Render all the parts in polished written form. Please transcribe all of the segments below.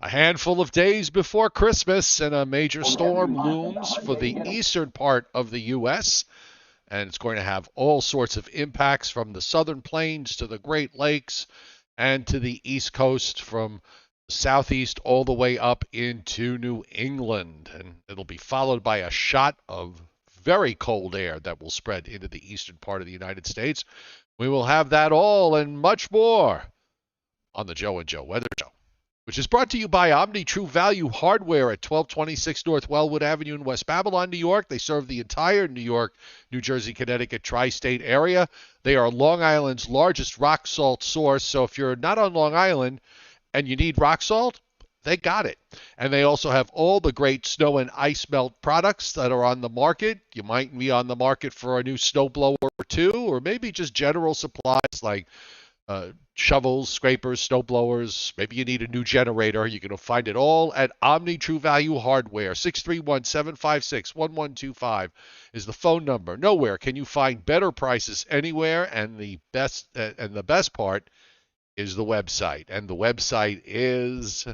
A handful of days before Christmas, and a major storm looms for the eastern part of the U.S., and it's going to have all sorts of impacts from the southern plains to the Great Lakes and to the East Coast, from southeast all the way up into New England. And it'll be followed by a shot of very cold air that will spread into the eastern part of the United States. We will have that all and much more on the Joe and Joe Weather Show, which is brought to you by Omni True Value Hardware at 1226 North Wellwood Avenue in West Babylon, New York. They serve the entire New York, New Jersey, Connecticut tri-state area. They are Long Island's largest rock salt source, so if you're not on Long Island and you need rock salt, they got it. And they also have all the great snow and ice melt products that are on the market. You might be on the market for a new snowblower or two, or maybe just general supplies like shovels, scrapers, snow blowers. Maybe you need a new generator. You can find it all at Omni True Value Hardware. 631-756-1125 is the phone number. Nowhere can you find better prices anywhere, and the best part is the website. And the website is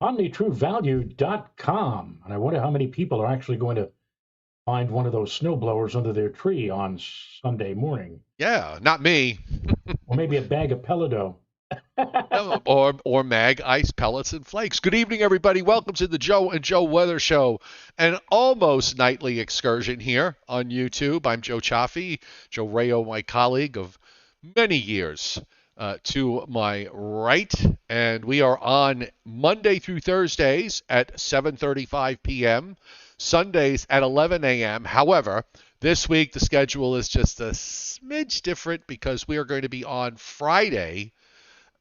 OmniTrueValue.com. And I wonder how many people are actually going to find one of those snow blowers under their tree on Sunday morning. Yeah, not me. Or maybe a bag of Pelado. or Mag Ice Pellets and Flakes. Good evening, everybody. Welcome to the Joe and Joe Weather Show, an almost nightly excursion here on YouTube. I'm Joe Cioffi, Joe Rayo, my colleague of many years to my right, and we are on Monday through Thursdays at 7:35 p.m., Sundays at 11 a.m. However, this week the schedule is just a smidge different because we are going to be on Friday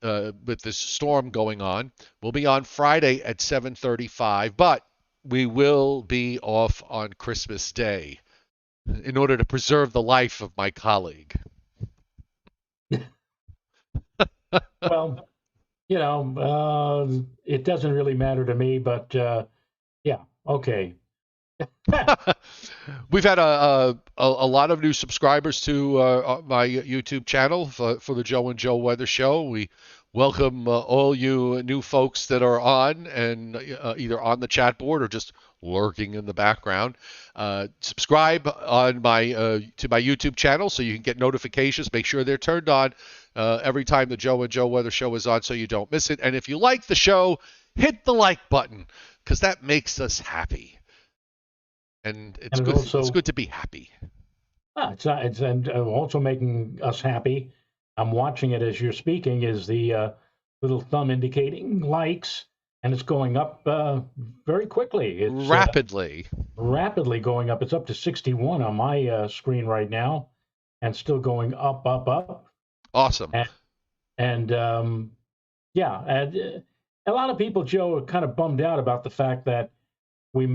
with this storm going on. We'll be on Friday at 7:35, but we will be off on Christmas Day in order to preserve the life of my colleague. Well, it doesn't really matter to me, but yeah, okay. We've had a lot of new subscribers to my YouTube channel for the Joe and Joe Weather Show. We welcome all you new folks that are on and either on the chat board or just lurking in the background. Subscribe on to my YouTube channel so you can get notifications. Make sure they're turned on every time the Joe and Joe Weather Show is on so you don't miss it. And if you like the show, hit the like button because that makes us happy. And it's good. Also, it's good to be happy. It's also making us happy. I'm watching it as you're speaking. Is the little thumb indicating likes, and it's going up very quickly. It's rapidly going up. It's up to 61 on my screen right now, and still going up, up, up. Awesome. And a lot of people, Joe, are kind of bummed out about the fact that we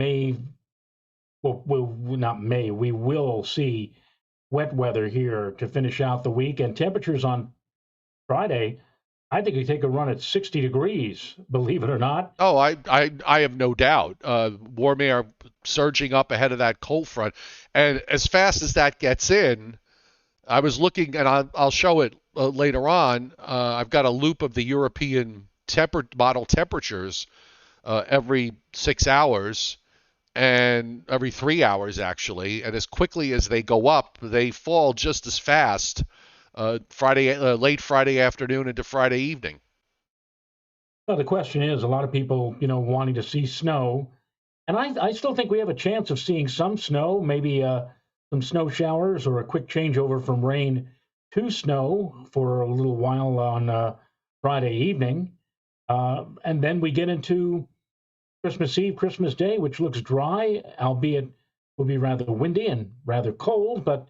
will see wet weather here to finish out the week, and temperatures on Friday, I think we take a run at 60 degrees, believe it or not. Oh, I have no doubt. Warm air surging up ahead of that cold front, and as fast as that gets in, I was looking, and I'll show it later on. I've got a loop of the European model temperatures every 6 hours. And every 3 hours, actually, and as quickly as they go up, they fall just as fast late Friday afternoon into Friday evening. Well, the question is, a lot of people, wanting to see snow, and I still think we have a chance of seeing some snow, maybe some snow showers or a quick changeover from rain to snow for a little while on Friday evening, and then we get into Christmas Eve, Christmas Day, which looks dry, albeit will be rather windy and rather cold, but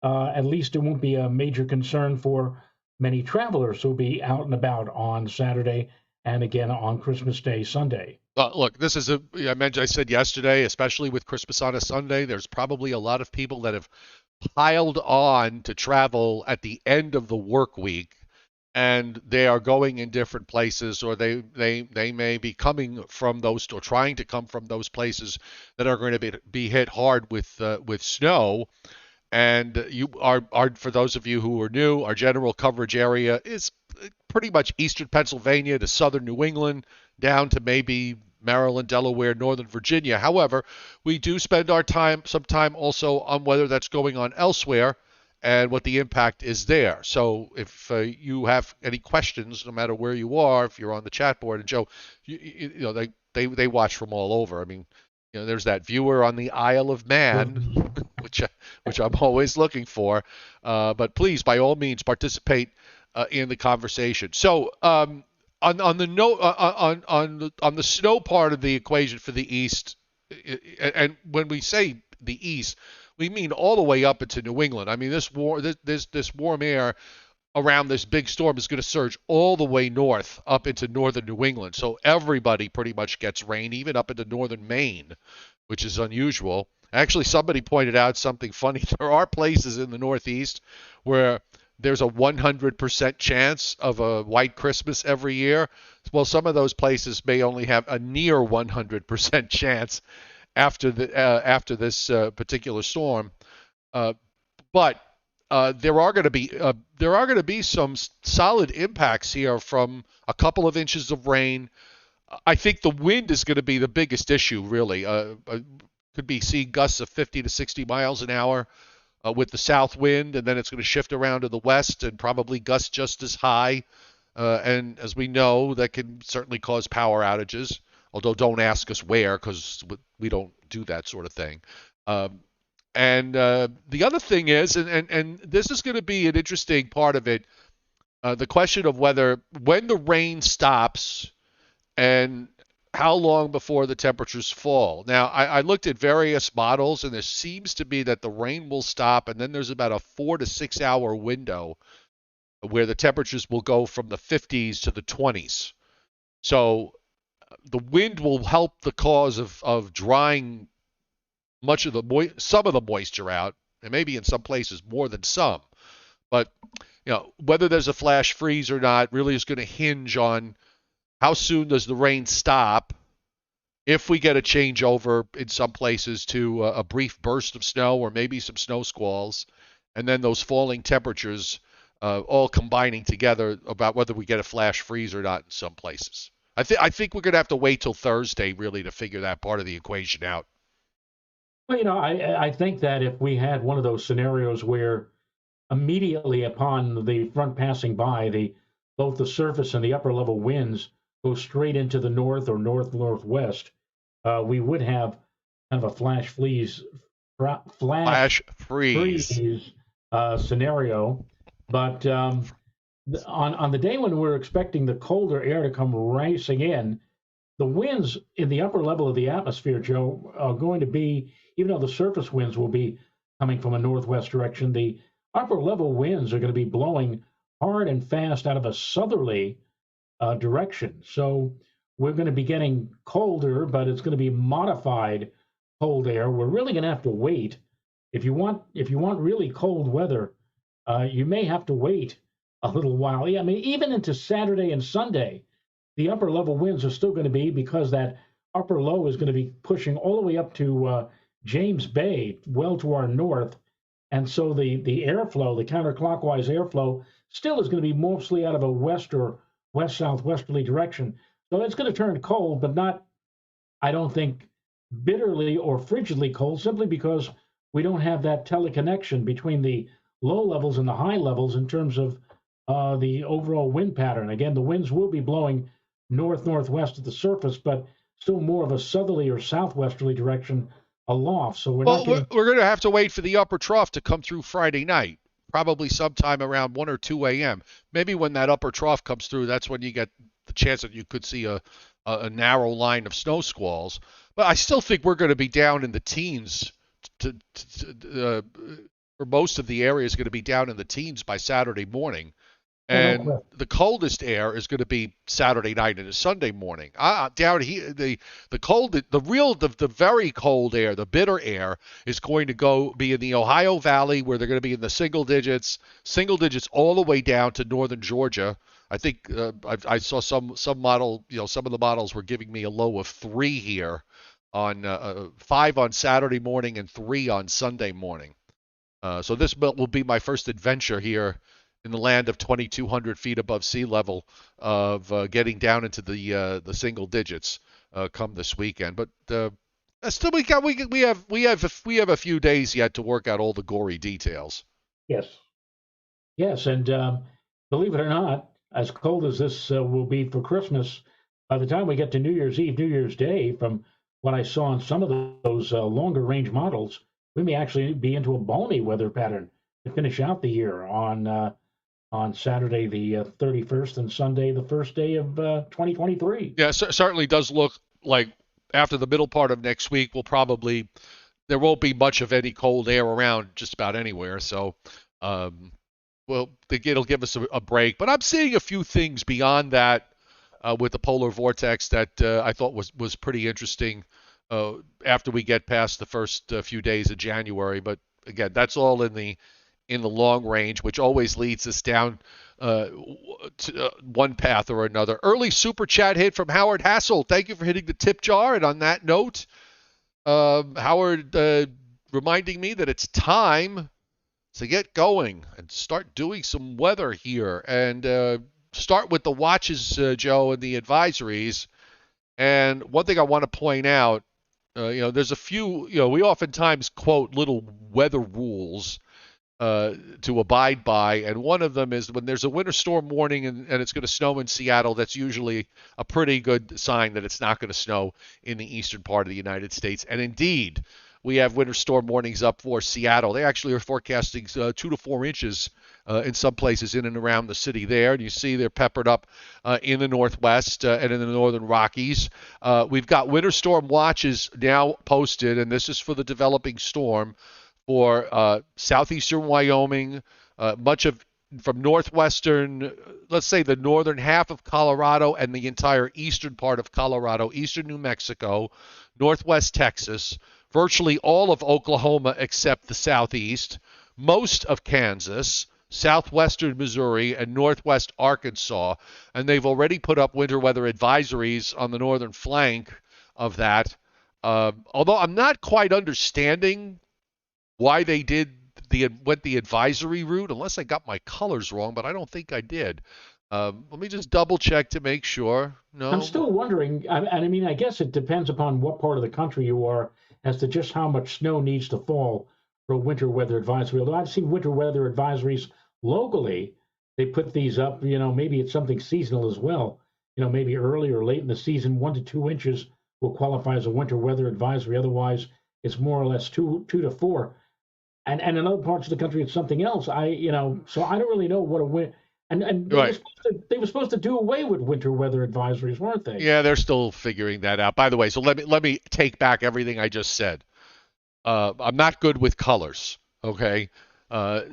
at least it won't be a major concern for many travelers who will be out and about on Saturday and again on Christmas Day, Sunday. Look, this is I said yesterday, especially with Christmas on a Sunday, there's probably a lot of people that have piled on to travel at the end of the work week, and they are going in different places, or they may be coming from those, or trying to come from those places that are going to be hit hard with snow. And for those of you who are new, our general coverage area is pretty much eastern Pennsylvania to southern New England, down to maybe Maryland, Delaware, Northern Virginia. However, we do spend our time, some time also on whether that's going on elsewhere and what the impact is there. So if you have any questions, no matter where you are, if you're on the chat board, and Joe, you know, they watch from all over. I mean, you know, there's that viewer on the Isle of Man, which which I'm always looking for. But please, by all means, participate in the conversation. So on the no on the snow part of the equation for the East, and when we say the East, we mean all the way up into New England. I mean, this warm air around this big storm is going to surge all the way north up into northern New England. So everybody pretty much gets rain, even up into northern Maine, which is unusual. Actually, somebody pointed out something funny. There are places in the Northeast where there's a 100% chance of a white Christmas every year. Well, some of those places may only have a near 100% chance after this particular storm. But there are going to be some solid impacts here from a couple of inches of rain. I think the wind is going to be the biggest issue, really. Could be seeing gusts of 50 to 60 miles an hour with the south wind, and then it's going to shift around to the west and probably gust just as high. And as we know, that can certainly cause power outages. Although don't ask us where, because we don't do that sort of thing. And the other thing is, and this is going to be an interesting part of it, the question of when the rain stops and how long before the temperatures fall. Now, I looked at various models, and there seems to be that the rain will stop, and then there's about a 4 to 6 hour window where the temperatures will go from the 50s to the 20s. So the wind will help the cause of drying some of the moisture out, and maybe in some places more than some. But whether there's a flash freeze or not really is going to hinge on how soon does the rain stop. If we get a changeover in some places to a brief burst of snow or maybe some snow squalls, and then those falling temperatures all combining together about whether we get a flash freeze or not in some places. I think we're going to have to wait till Thursday really to figure that part of the equation out. Well, I think that if we had one of those scenarios where immediately upon the front passing by, both the surface and the upper level winds go straight into the north or northwest, we would have kind of a flash freeze scenario. But on the day when we're expecting the colder air to come racing in, the winds in the upper level of the atmosphere, Joe, are going to be, even though the surface winds will be coming from a northwest direction, the upper level winds are going to be blowing hard and fast out of a southerly direction. So we're going to be getting colder, but it's going to be modified cold air. We're really going to have to wait. If you want really cold weather, you may have to wait a little while. Yeah, I mean, even into Saturday and Sunday, the upper level winds are still going to be, because that upper low is going to be pushing all the way up to James Bay, well to our north. And so the airflow, the counterclockwise airflow, still is going to be mostly out of a west or west-southwesterly direction. So it's going to turn cold, but not, I don't think, bitterly or frigidly cold, simply because we don't have that teleconnection between the low levels and the high levels in terms of the overall wind pattern. Again, the winds will be blowing northwest at the surface, but still more of a southerly or southwesterly direction aloft. So we're going to have to wait for the upper trough to come through Friday night, probably sometime around 1 or 2 a.m. Maybe when that upper trough comes through, that's when you get the chance that you could see a narrow line of snow squalls. But I still think we're going to be down in the teens. For most of the area is going to be down in the teens by Saturday morning. And the coldest air is going to be Saturday night and Sunday morning. Down here, the very cold air, the bitter air, is going to be in the Ohio Valley, where they're going to be in the single digits all the way down to northern Georgia. I think I saw some model, some of the models were giving me a low of 3 here, on 5 on Saturday morning and 3 on Sunday morning. So this will be my first adventure here in the land of 2,200 feet above sea level of getting down into the single digits come this weekend. But still, we have a few days yet to work out all the gory details. Yes, yes, and believe it or not, as cold as this will be for Christmas, by the time we get to New Year's Eve, New Year's Day, from what I saw on some of those longer range models, we may actually be into a balmy weather pattern to finish out the year on Saturday the 31st and Sunday the first day of 2023. Yeah, certainly does look like after the middle part of next week, there won't be much of any cold air around just about anywhere. So, um, well, it'll give us a break. But I'm seeing a few things beyond that with the polar vortex that I thought was pretty interesting after we get past the first few days of January. But again, that's all in the long range, which always leads us down to one path or another. Early super chat hit from Howard Hassel. Thank you for hitting the tip jar. And on that note, Howard reminding me that it's time to get going and start doing some weather here. And start with the watches, Joe, and the advisories. And one thing I want to point out, there's a few, we oftentimes quote little weather rules to abide by, and one of them is when there's a winter storm warning and it's going to snow in Seattle, that's usually a pretty good sign that it's not going to snow in the eastern part of the United States. And indeed, we have winter storm warnings up for Seattle. They actually are forecasting 2 to 4 inches in some places in and around the city there. And you see they're peppered up in the Northwest and in the Northern Rockies. We've got winter storm watches now posted, and this is for the developing storm for southeastern Wyoming, much of from northwestern, let's say the northern half of Colorado and the entire eastern part of Colorado, eastern New Mexico, northwest Texas, virtually all of Oklahoma except the southeast, most of Kansas, southwestern Missouri, and northwest Arkansas. And they've already put up winter weather advisories on the northern flank of that. Although I'm not quite understanding why they went the advisory route, unless I got my colors wrong, but I don't think I did. Let me just double check to make sure. No. I'm still wondering, and I mean, I guess it depends upon what part of the country you are as to just how much snow needs to fall for a winter weather advisory. Although I've seen winter weather advisories locally, they put these up, maybe it's something seasonal as well. Maybe early or late in the season, 1 to 2 inches will qualify as a winter weather advisory. Otherwise, it's more or less two to four. And in other parts of the country, it's something else. So I don't really know what a winter. And Right. they were supposed to do away with winter weather advisories, weren't they? Yeah, they're still figuring that out. By the way, so let me take back everything I just said. I'm not good with colors. Okay,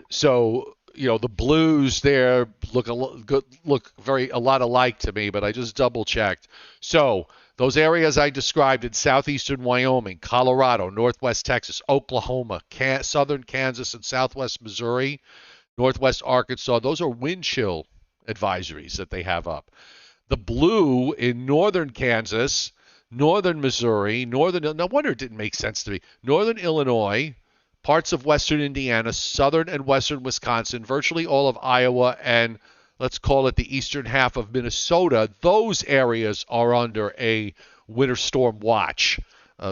so the blues there look a lot alike to me, but I just double checked. So those areas I described in southeastern Wyoming, Colorado, northwest Texas, Oklahoma, southern Kansas, and southwest Missouri, northwest Arkansas, those are wind chill advisories that they have up. The blue in northern Kansas, northern Missouri, no wonder it didn't make sense to me, northern Illinois, parts of western Indiana, southern and western Wisconsin, virtually all of Iowa, and let's call it the eastern half of Minnesota, those areas are under a winter storm watch.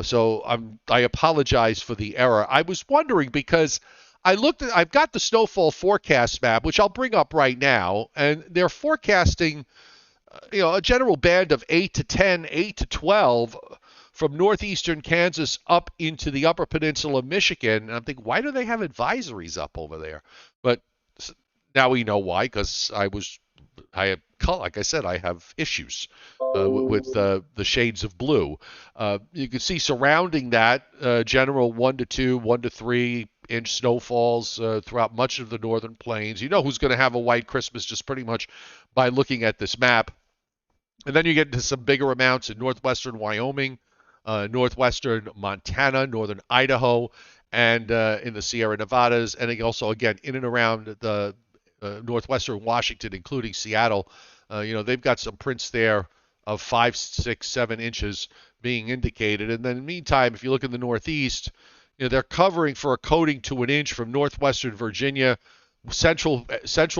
So I apologize for the error. I was wondering because I've got the snowfall forecast map, which I'll bring up right now, and they're forecasting, a general band of 8 to 10, 8 to 12 from northeastern Kansas up into the upper peninsula of Michigan. And I'm thinking, why do they have advisories up over there? But now we know why, because like I said, I have issues with the shades of blue. You can see surrounding that general 1 to 2, 1 to 3 inch snowfalls throughout much of the northern plains. You know who's going to have a white Christmas just pretty much by looking at this map. And then you get into some bigger amounts in northwestern Wyoming, northwestern Montana, northern Idaho, and in the Sierra Nevadas, and also, again, in and around the northwestern Washington, including Seattle. They've got some prints there of 5, 6, 7 inches being indicated. And then in the meantime, if you look in the northeast, they're covering for a coating to an inch from northwestern Virginia, central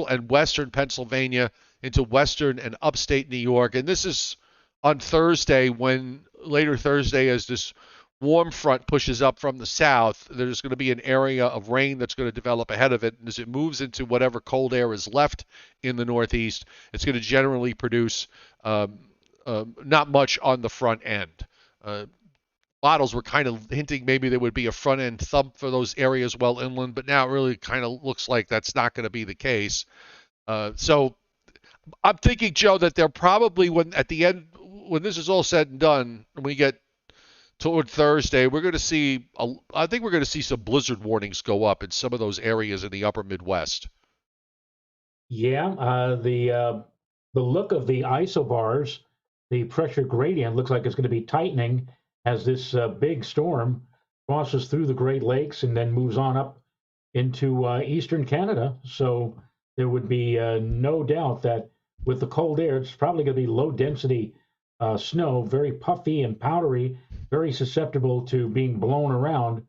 and western Pennsylvania into western and upstate New York. And this is on Thursday, when later Thursday, as this warm front pushes up from the south, there's going to be an area of rain that's going to develop ahead of it. And as it moves into whatever cold air is left in the Northeast, it's going to generally produce not much on the front end. Uh, Models were kind of hinting maybe there would be a front end thump for those areas well inland, but now it really kind of looks like that's not going to be the case. So I'm thinking, Joe, that they're probably, when at the end, when this is all said and done, when we get toward Thursday, we're going to see, I think we're going to see some blizzard warnings go up in some of those areas in the upper Midwest. Yeah, the look of the isobars, the pressure gradient looks like it's going to be tightening as this big storm crosses through the Great Lakes and then moves on up into eastern Canada. So there would be no doubt that with the cold air, it's probably going to be low density snow, very puffy and powdery, very susceptible to being blown around.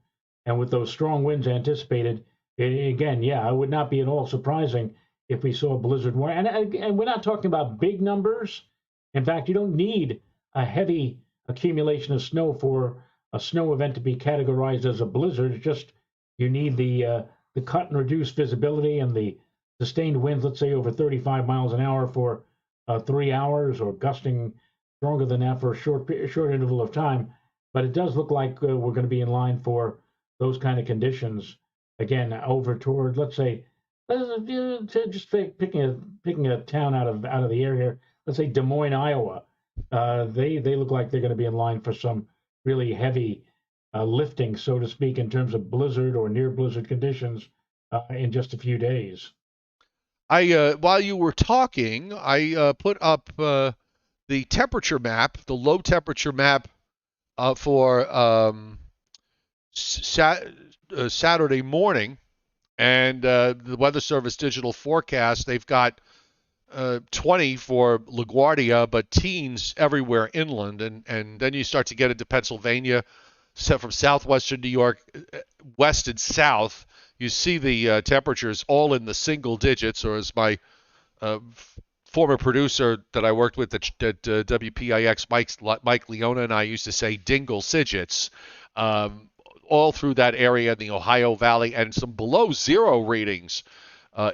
And with those strong winds anticipated, again, yeah, it would not be at all surprising if we saw a blizzard warning. And we're not talking about big numbers. In fact, you don't need a heavy accumulation of snow for a snow event to be categorized as a blizzard. It's just you need the cut and reduced visibility and the sustained winds, let's say over 35 miles an hour for 3 hours, or gusting stronger than that for a short interval of time. But it does look like we're going to be in line for those kind of conditions again over toward, let's say, just picking a town out of the area. Let's say Des Moines, Iowa. They look like they're going to be in line for some really heavy lifting, so to speak, in terms of blizzard or near blizzard conditions in just a few days. While you were talking, I put up the temperature map, the low temperature map for Saturday morning, and the Weather Service digital forecast. They've got 20 for LaGuardia, but teens everywhere inland, and then you start to get into Pennsylvania, from southwestern New York, west and south. You see the temperatures all in the single digits, or as my former producer that I worked with at WPIX, Mike Leona, and I used to say, dingle digits, all through that area in the Ohio Valley, and some below zero readings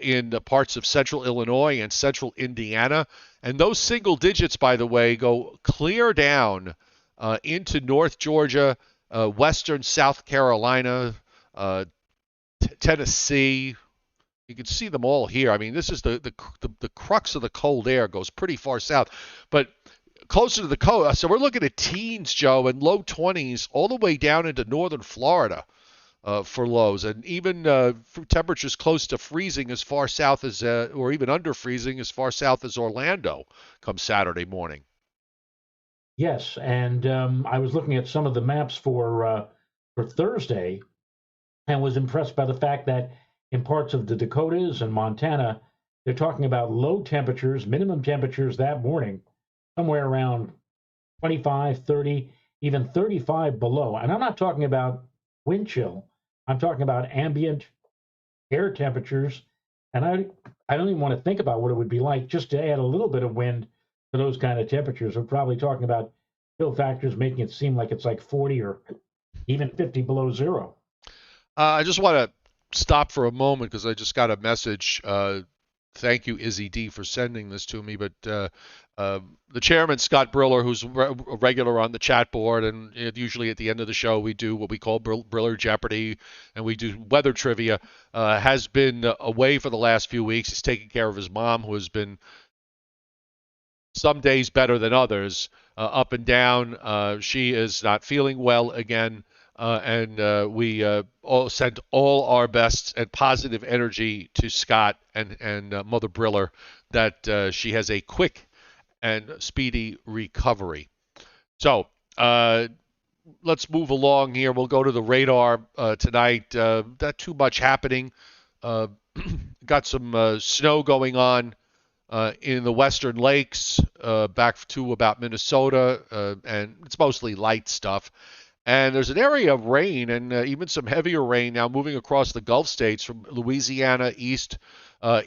in the parts of central Illinois and central Indiana. And those single digits, by the way, go clear down into North Georgia, western South Carolina, Tennessee. You can see them all here. I mean, this is the crux of the cold air, goes pretty far south. But closer to the coast, so we're looking at teens, Joe, and low 20s all the way down into northern Florida for lows, and even temperatures close to freezing as far south as, or even under freezing as far south as Orlando come Saturday morning. Yes, and I was looking at some of the maps for Thursday, and was impressed by the fact that in parts of the Dakotas and Montana, they're talking about low temperatures, minimum temperatures that morning, somewhere around 25, 30, even 35 below. And I'm not talking about wind chill. I'm talking about ambient air temperatures. And I don't even want to think about what it would be like just to add a little bit of wind to those kind of temperatures. We're probably talking about chill factors making it seem like it's like 40 or even 50 below zero. I just want to stop for a moment because I just got a message. Thank you, Izzy D, for sending this to me. But the chairman, Scott Briller, who's a regular on the chat board, and usually at the end of the show we do what we call Briller Jeopardy, and we do weather trivia, has been away for the last few weeks. He's taking care of his mom, who has been some days better than others, up and down. She is not feeling well again. And we all send all our best and positive energy to Scott and Mother Briller, that she has a quick and speedy recovery. So let's move along here. We'll go to the radar tonight. Not too much happening. Got some snow going on in the western lakes, back to about Minnesota, and it's mostly light stuff. And there's an area of rain and even some heavier rain now moving across the Gulf states from Louisiana east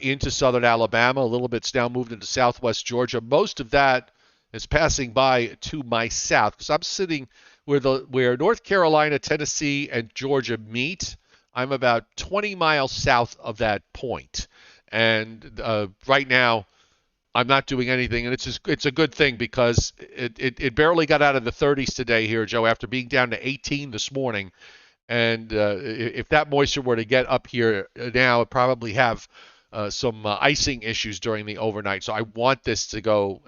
into southern Alabama. A little bit's now moved into southwest Georgia. Most of that is passing by to my south because I'm sitting where North Carolina, Tennessee, and Georgia meet. I'm about 20 miles south of that point. And right now, I'm not doing anything, and it's a good thing because it barely got out of the 30s today here, Joe, after being down to 18 this morning. And if that moisture were to get up here now, it'd probably have some icing issues during the overnight. So I want this to go,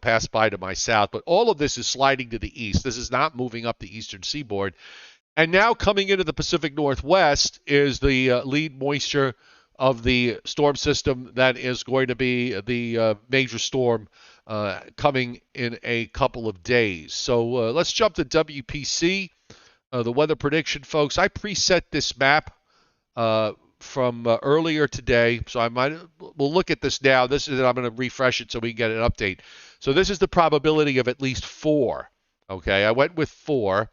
pass by to my south. But all of this is sliding to the east. This is not moving up the eastern seaboard. And now coming into the Pacific Northwest is the lead moisture of the storm system that is going to be the major storm coming in a couple of days. So let's jump to WPC, the weather prediction, folks. I preset this map from earlier today, so we'll look at this now. I'm going to refresh it so we can get an update. So this is the probability of at least 4. Okay, I went with 4,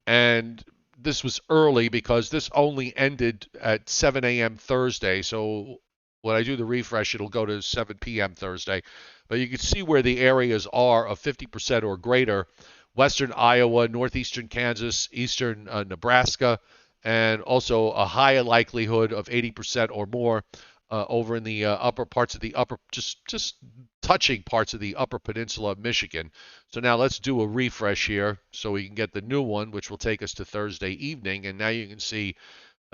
and this was early because this only ended at 7 a.m. Thursday. So when I do the refresh, it'll go to 7 p.m. Thursday. But you can see where the areas are of 50% or greater. Western Iowa, northeastern Kansas, eastern Nebraska, and also a high likelihood of 80% or more over in the upper parts of the just touching parts of the upper peninsula of Michigan. So now let's do a refresh here so we can get the new one, which will take us to Thursday evening. And now you can see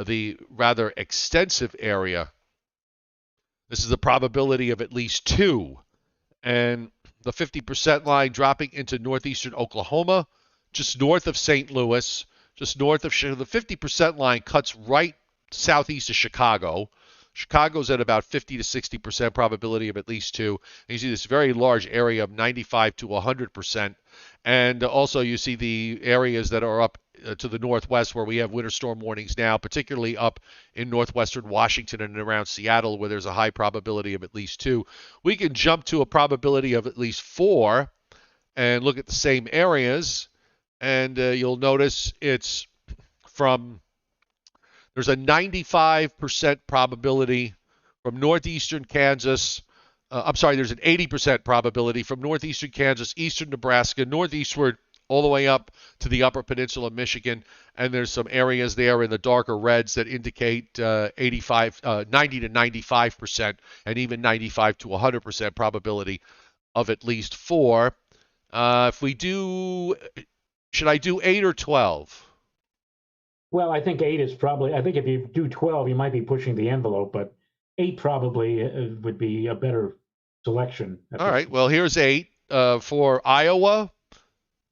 the rather extensive area. This is the probability of at least 2. And the 50% line dropping into northeastern Oklahoma, just north of St. Louis, just north of the 50% line cuts right southeast of Chicago. Chicago's at about 50 to 60% probability of at least 2. And you see this very large area of 95 to 100%. And also you see the areas that are up to the northwest where we have winter storm warnings now, particularly up in northwestern Washington and around Seattle where there's a high probability of at least 2. We can jump to a probability of at least 4 and look at the same areas. And you'll notice it's there's a 95% probability from northeastern Kansas. There's an 80% probability from northeastern Kansas, eastern Nebraska, northeastward, all the way up to the upper peninsula of Michigan. And there's some areas there in the darker reds that indicate 90 to 95%, and even 95 to 100% probability of at least 4. Should I do 8 or 12? Well, I think 8 is probably, I think if you do 12, you might be pushing the envelope, but 8 probably would be a better selection. All right, well, here's 8 for Iowa,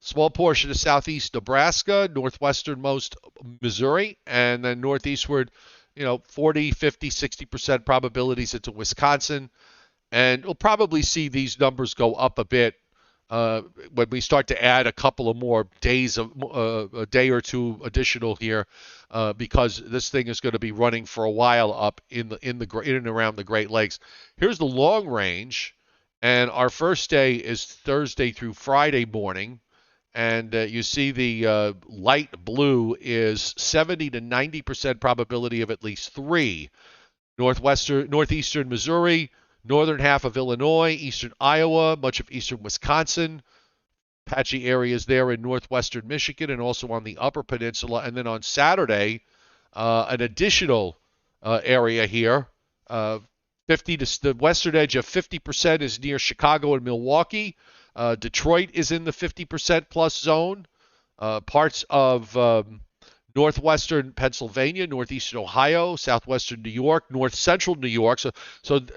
small portion of southeast Nebraska, northwesternmost Missouri, and then northeastward, 40, 50, 60% probabilities into Wisconsin. And we'll probably see these numbers go up a bit when we start to add a couple of more days, a day or two additional here, because this thing is going to be running for a while up in and around the Great Lakes. Here's the long range, and our first day is Thursday through Friday morning, and you see the light blue is 70 to 90% probability of at least 3. Northeastern Missouri, northern half of Illinois, eastern Iowa, much of eastern Wisconsin, patchy areas there in northwestern Michigan, and also on the upper peninsula. And then on Saturday, an additional area here, 50 to the western edge of 50% is near Chicago and Milwaukee. Detroit is in the 50% plus zone. Parts of northwestern Pennsylvania, northeastern Ohio, southwestern New York, north central New York. So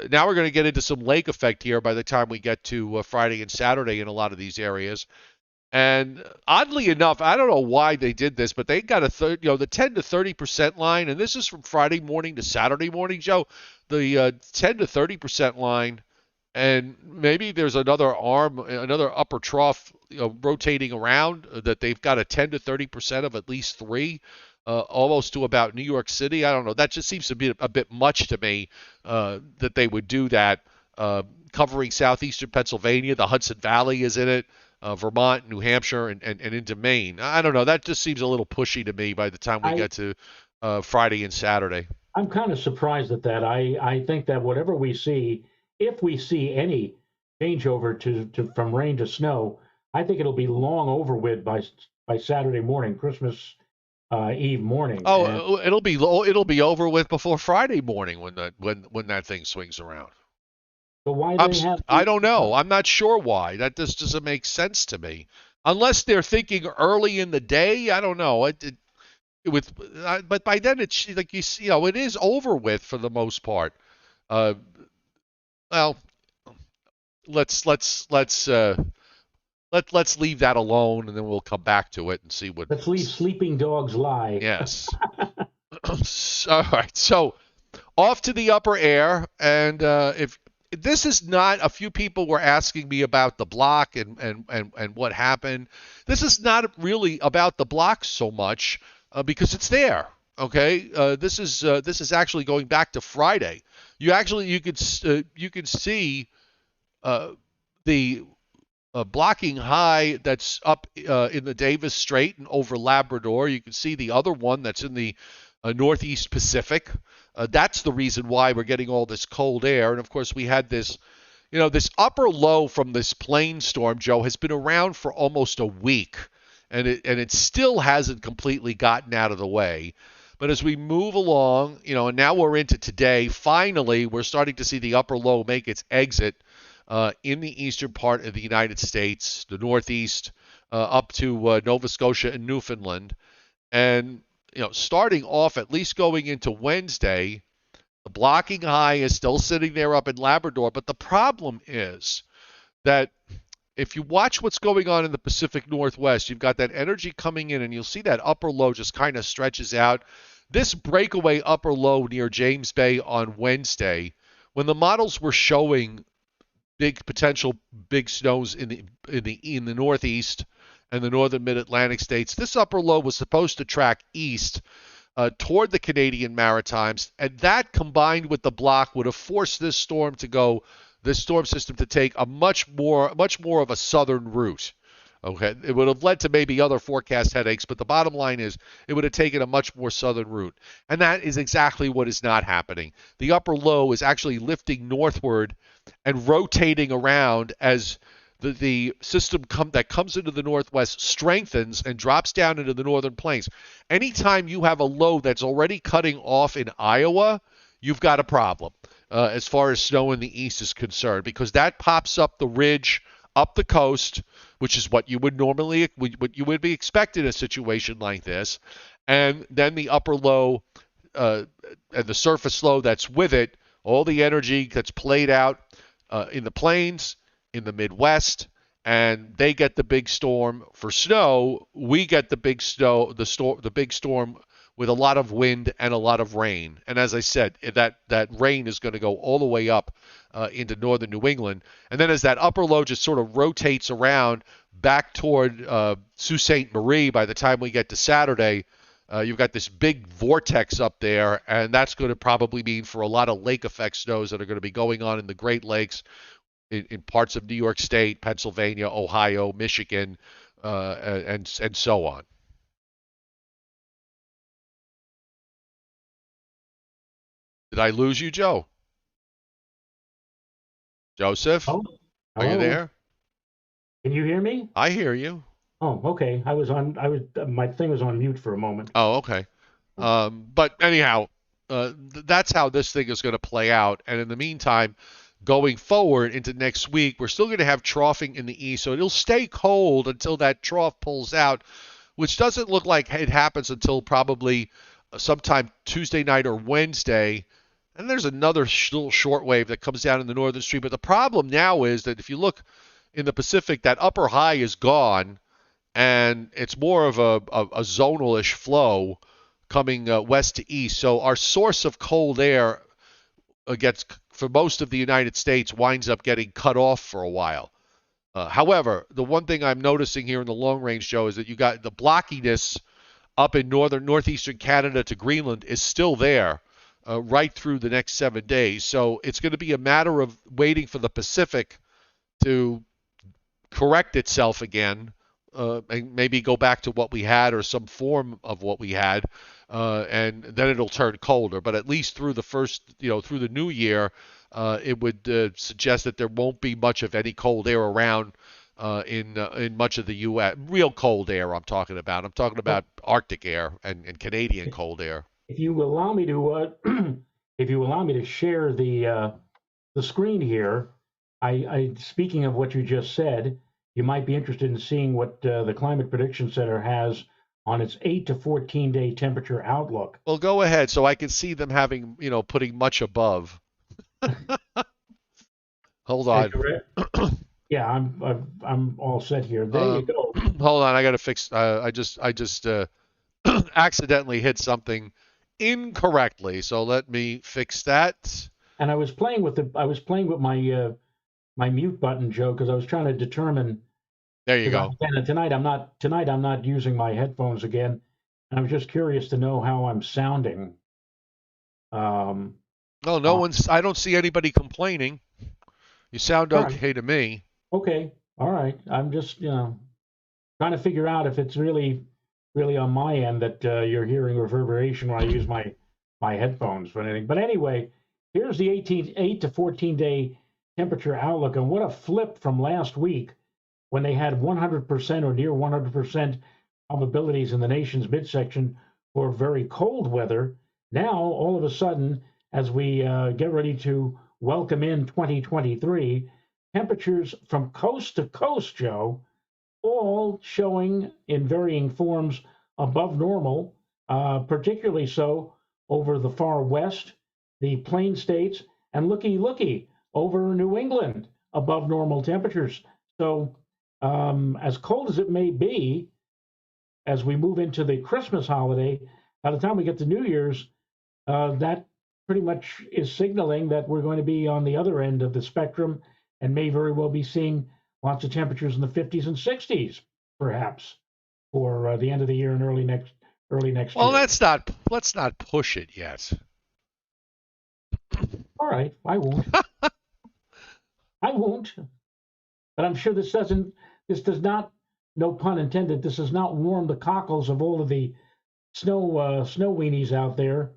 now we're going to get into some lake effect here by the time we get to Friday and Saturday in a lot of these areas. And oddly enough, I don't know why they did this, but they got the 10 to 30% line, and this is from Friday morning to Saturday morning, Joe. The 10 to 30% line, and maybe there's another upper trough rotating around that they've got a 10 to 30% of at least 3, almost to about New York City. I don't know. That just seems to be a bit much to me that they would do that. Covering southeastern Pennsylvania, the Hudson Valley is in it. Vermont, New Hampshire, and into Maine. I don't know. That just seems a little pushy to me by the time we I get to Friday and Saturday. I'm kind of surprised at that. I think that whatever we see, if we see any changeover to from rain to snow, I think it'll be long over with by Saturday morning, Christmas Eve morning. And Oh, it'll be over with before Friday morning when that thing swings around. so why do they have I to? don't know. I'm not sure why. That just doesn't make sense to me. Unless they're thinking early in the day, I don't know. With but by then it's like you see, it is over with for the most part. Uh, well, let's let's leave that alone, and then we'll come back to it and see what. Let's leave sleeping dogs lie. Yes. All right. So off to the upper air, and if this is not, a few people were asking me about the block and what happened. This is not really about the block so much because it's there. Okay, this is actually going back to Friday. You could see the blocking high that's up in the Davis Strait and over Labrador. You can see the other one that's in the Northeast Pacific. That's the reason why we're getting all this cold air. And of course, we had this, this upper low from this plain storm, Joe, has been around for almost a week, and it still hasn't completely gotten out of the way. But as we move along, and now we're into today, finally, we're starting to see the upper low make its exit in the eastern part of the United States, the Northeast, up to Nova Scotia and Newfoundland. And, starting off, at least going into Wednesday, the blocking high is still sitting there up in Labrador. But the problem is that if you watch what's going on in the Pacific Northwest, you've got that energy coming in, and you'll see that upper low just kind of stretches out. This breakaway upper low near James Bay on Wednesday, when the models were showing potential big snows in the Northeast and the northern Mid-Atlantic states, this upper low was supposed to track east toward the Canadian Maritimes, and that combined with the block would have forced this storm system to take a much more of a southern route. Okay, it would have led to maybe other forecast headaches, but the bottom line is it would have taken a much more southern route, and that is exactly what is not happening. The upper low is actually lifting northward and rotating around as the system that comes into the northwest strengthens and drops down into the northern plains. Anytime you have a low that's already cutting off in Iowa, you've got a problem as far as snow in the east is concerned, because that pops up the ridge up the coast, which is what you would be expecting in a situation like this, and then the upper low and the surface low that's with it, all the energy gets played out in the plains, in the Midwest, and they get the big storm for snow. We get the big storm with a lot of wind and a lot of rain. And as I said, that rain is going to go all the way up into northern New England. And then as that upper low just sort of rotates around back toward Sault Ste. Marie, by the time we get to Saturday, you've got this big vortex up there, and that's going to probably mean for a lot of lake effect snows that are going to be going on in the Great Lakes, in parts of New York State, Pennsylvania, Ohio, Michigan, and so on. Did I lose you, Joe? Joseph, Oh, are you hello. there? Can you hear me? I hear you. Oh, okay. My thing was on mute for a moment. Oh, okay. But anyhow, that's how this thing is going to play out. And in the meantime, going forward into next week, we're still going to have troughing in the east. So it'll stay cold until that trough pulls out, which doesn't look like it happens until probably sometime Tuesday night or Wednesday. And there's another little short wave that comes down in the northern stream. But the problem now is that if you look in the Pacific, that upper high is gone, and it's more of a zonal-ish flow coming west to east. So our source of cold air gets, for most of the United States, winds up getting cut off for a while. However, the one thing I'm noticing here in the long range, Joe, is that you got the blockiness up in northeastern Canada to Greenland is still there right through the next 7 days. So it's going to be a matter of waiting for the Pacific to correct itself again, and maybe go back to what we had or some form of what we had, and then it'll turn colder. But at least through the first, through the new year, it would suggest that there won't be much of any cold air around in much of the U.S. Real cold air, I'm talking about. I'm talking But about Arctic air and Canadian cold air. if you allow me to, if you allow me to share the screen here, speaking of what you just said, you might be interested in seeing what the Climate Prediction Center has on its 8 to 14 day temperature outlook. Well, go ahead, so I can see them having, putting much above. Hold Are on. you ready? Yeah, I'm all set here. There you go. Hold on, I gotta fix. I just accidentally hit something incorrectly, so let me fix that. And I was playing with my mute button, Joe, because I was trying to determine There you because go. tonight I'm not using my headphones again, and I was just curious to know how I'm sounding. Um, No, no uh, one's. I don't see anybody complaining. You sound all right, okay to me. okay, all right. I'm just trying to figure out if it's really on my end that you're hearing reverberation when I use my headphones or anything. But anyway, here's the 8 to 14 day temperature outlook, and what a flip from last week when they had 100% or near 100% probabilities in the nation's midsection for very cold weather. Now, all of a sudden, as we get ready to welcome in 2023, temperatures from coast to coast, Joe, all showing in varying forms above normal, particularly so over the far west, the plain states, and looky over New England above normal temperatures. So, as cold as it may be, as we move into the Christmas holiday, by the time we get to New Year's, that pretty much is signaling that we're going to be on the other end of the spectrum and may very well be seeing lots of temperatures in the 50s and 60s, perhaps, for the end of the year and early next Well, year. let's not push it yet. All right, I won't. I won't. But I'm sure this does not, no pun intended, this does not warm the cockles of all of the snow weenies out there,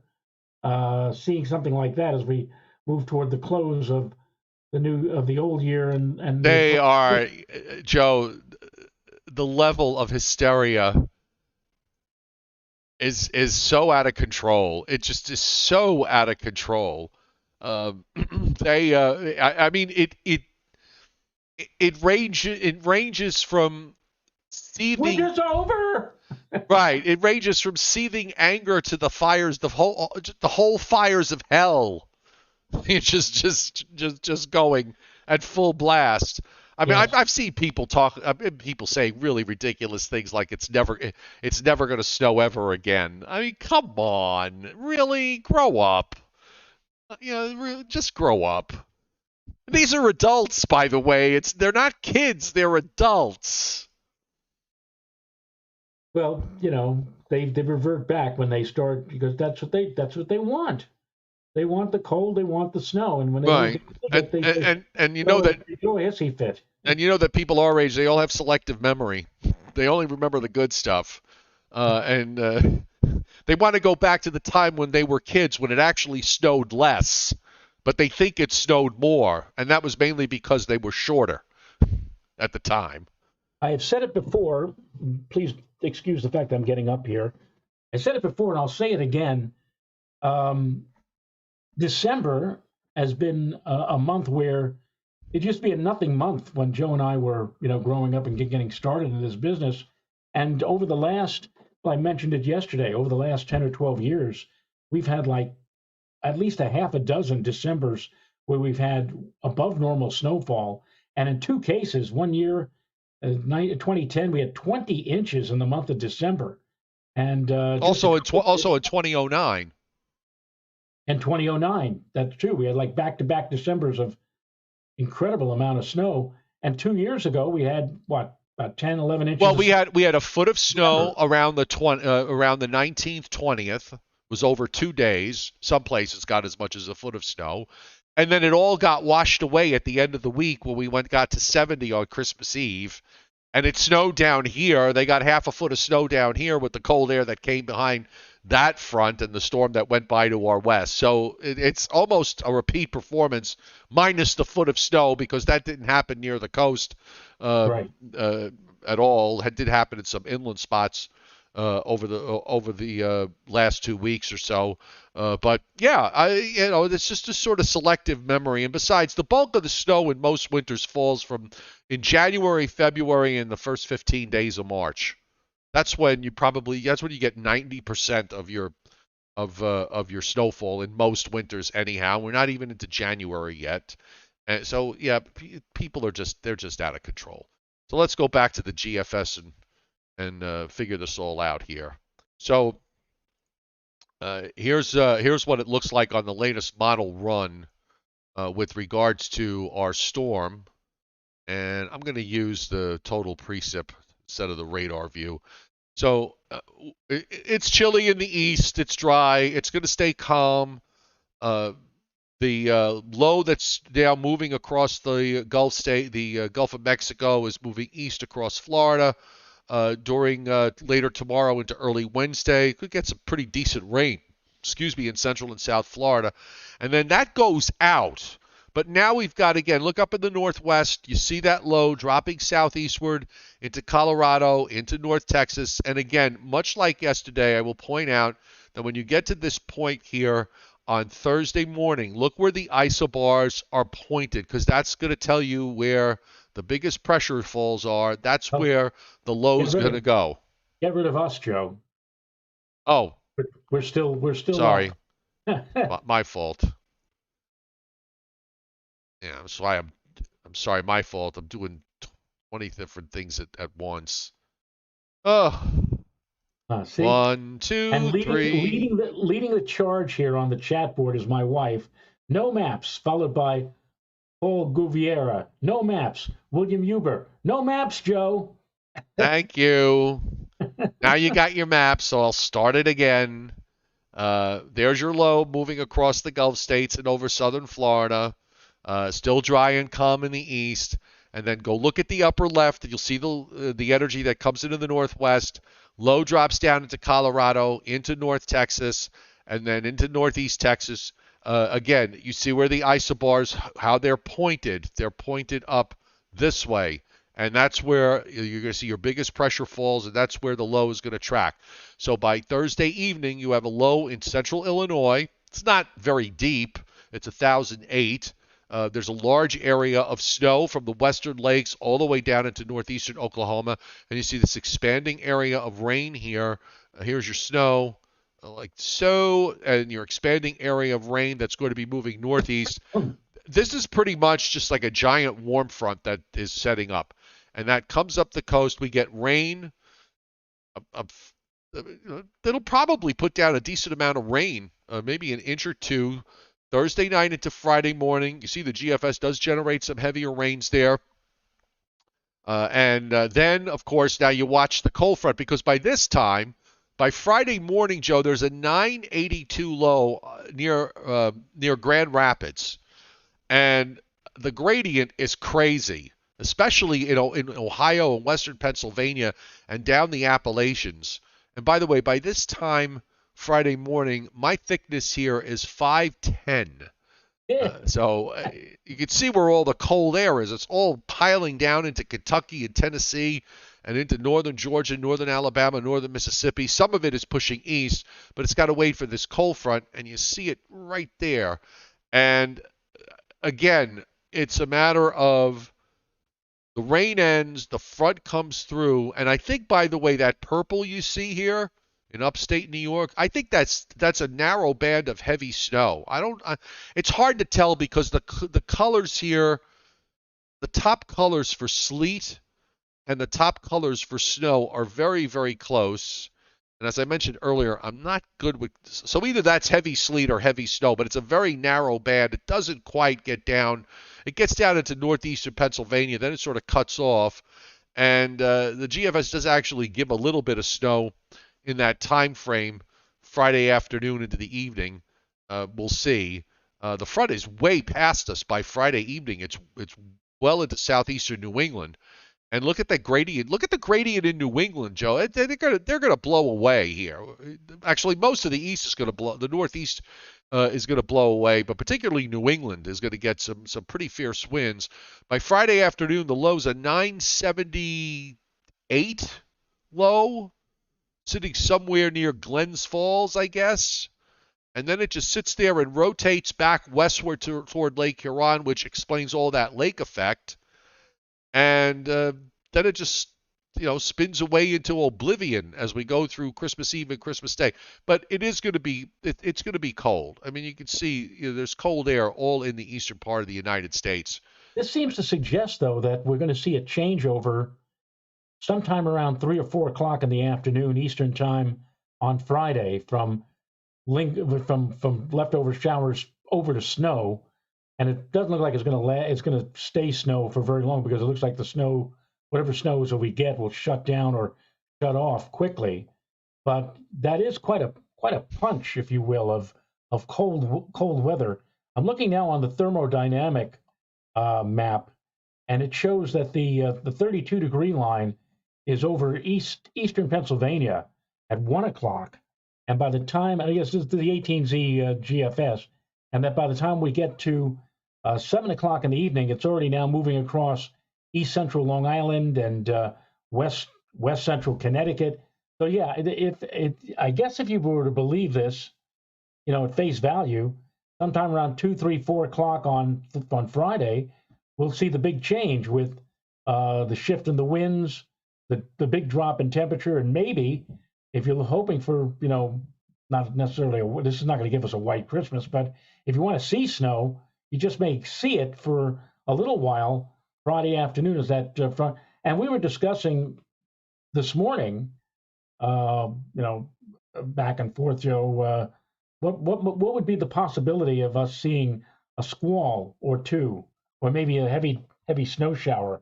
seeing something like that as we move toward the close of the old year and the They are, Joe. The level of hysteria is so out of control. It just is so out of control. Um, they, I mean, it ranges from seething. winter's over. Right. It ranges from seething anger to the whole fires of hell. It's just going at full blast. I mean, I've, Yes. I've seen people say really ridiculous things like it's never going to snow ever again. I mean, come on, really, grow up. Really, just grow up. These are adults, by the way. They're not kids; they're adults. Well, they revert back when they start because that's what they want. They want the cold, they want the snow, and when they lose Right. it, they just And you know throw, that they throw a hissy fit. people our age, they all have selective memory. They only remember the good stuff. And they want to go back to the time when they were kids when it actually snowed less, but they think it snowed more, and that was mainly because they were shorter at the time. I have said it before. Please excuse the fact that I'm getting up here. I said it before, and I'll say it again. Um, December has been a month where it used to be a nothing month when Joe and I were, growing up and getting started in this business. And over the last, well, I mentioned it yesterday, over the last 10 or 12 years, we've had like at least a half a dozen Decembers where we've had above normal snowfall. And in two cases, one year, 2010, we had 20 inches in the month of December. And just a Also in couple of also in 2009. and 2009, that's true. We had like back-to-back Decembers of incredible amount of snow. And 2 years ago, we had what, about 10, 11 inches Well, of we had a foot of December. snow around the 19th, 20th. Was over 2 days. Some places got as much as a foot of snow. and then it all got washed away at the end of the week when we got to 70 on Christmas Eve, and it snowed down here. They got half a foot of snow down here with the cold air that came behind that front and the storm that went by to our west. So it's almost a repeat performance, minus the foot of snow, because that didn't happen near the coast Right. at all. It did happen in some inland spots over the last 2 weeks or so. But yeah, it's just a sort of selective memory. And besides, the bulk of the snow in most winters falls from in January, February, and the first 15 days of March. That's when you get 90% of your snowfall in most winters. Anyhow, we're not even into January yet, and so yeah, people are they're just out of control. So let's go back to the GFS and figure this all out here. So here's what it looks like on the latest model run with regards to our storm, and I'm going to use the total precip instead of the radar view. So it's chilly in the east. It's dry. It's going to stay calm. The low that's now moving across the Gulf of Mexico, is moving east across Florida during later tomorrow into early Wednesday. Could get some pretty decent rain, in central and south Florida. And then that goes out. But now we've got, again, look up in the northwest. You see that low dropping southeastward into Colorado, into North Texas. And again, much like yesterday, I will point out that when you get to this point here on Thursday morning, look where the isobars are pointed, because that's going to tell you where the biggest pressure falls are. That's where the low is going to go. Get rid of us, Joe. Oh, we're still sorry. My fault. Yeah, I'm sorry, my fault. I'm doing 20 different things at once. Oh. See? 1, 2, and 3. Leading the charge here on the chat board is my wife. No maps, followed by Paul Guviera. No maps. William Huber. No maps, Joe. Thank you. Now you got your map, so I'll start it again. There's your low moving across the Gulf states and over southern Florida. Still dry and calm in the east. And then go look at the upper left. You'll see the energy that comes into the northwest. Low drops down into Colorado, into North Texas, and then into northeast Texas. Again, you see where the isobars, how they're pointed. They're pointed up this way. And that's where you're going to see your biggest pressure falls, and that's where the low is going to track. So by Thursday evening, you have a low in central Illinois. It's not very deep. It's 1,008. There's a large area of snow from the western lakes all the way down into northeastern Oklahoma. And you see this expanding area of rain here. Here's your snow, like so, and your expanding area of rain that's going to be moving northeast. This is pretty much just like a giant warm front that is setting up. And that comes up the coast. We get rain. That'll probably put down a decent amount of rain, maybe an inch or two. Thursday night into Friday morning, you see the GFS does generate some heavier rains there. And then, of course, now you watch the cold front, because by this time, by Friday morning, Joe, there's a 982 low near Grand Rapids. And the gradient is crazy, especially in Ohio and western Pennsylvania and down the Appalachians. And by the way, by this time Friday morning, my thickness here is 510. So you can see where all the cold air is. It's all piling down into Kentucky and Tennessee and into northern Georgia, northern Alabama, northern Mississippi. Some of it is pushing east, but it's got to wait for this cold front, and you see it right there. And again, it's a matter of the rain ends, the front comes through, and I think, by the way, that purple you see here in upstate New York, I think that's a narrow band of heavy snow. It's hard to tell because the colors here, the top colors for sleet and the top colors for snow are very, very close. And as I mentioned earlier, I'm not good with, so either that's heavy sleet or heavy snow, but it's a very narrow band. It doesn't quite get down. It gets down into northeastern Pennsylvania, then it sort of cuts off. And the GFS does actually give a little bit of snow in that time frame, Friday afternoon into the evening. We'll see. The front is way past us by Friday evening. It's well into southeastern New England. And look at that gradient. Look at the gradient in New England, Joe. They're gonna blow away here. Actually, most of the east is gonna blow. The northeast is gonna blow away, but particularly New England is gonna get some pretty fierce winds. By Friday afternoon, the low's a 978 low, sitting somewhere near Glens Falls, I guess. And then it just sits there and rotates back westward toward Lake Huron, which explains all that lake effect. And then it just spins away into oblivion as we go through Christmas Eve and Christmas Day. But it is going to be it's going to be cold. I mean, you can see there's cold air all in the eastern part of the United States. This seems to suggest, though, that we're going to see a changeover sometime around 3 or 4 o'clock in the afternoon Eastern time on Friday from leftover showers over to snow, and it doesn't look like it's going to stay snow for very long because it looks like the snow, whatever snows that we get, will shut down or shut off quickly. But that is quite a punch, if you will, of cold weather. I'm looking now on the thermodynamic map, and it shows that the 32-degree line is over eastern Pennsylvania at 1 o'clock. And by the time, I guess this is the 18Z GFS, and that by the time we get to 7 o'clock in the evening, it's already now moving across east central Long Island and west central Connecticut. So yeah, I guess if you were to believe this, at face value, sometime around 2, 3, 4 o'clock on Friday, we'll see the big change with the shift in the winds, the big drop in temperature, and maybe if you're hoping for, not necessarily, this is not going to give us a white Christmas, but if you want to see snow, you just may see it for a little while Friday afternoon as that front. And we were discussing this morning, back and forth, Joe, what would be the possibility of us seeing a squall or two, or maybe a heavy snow shower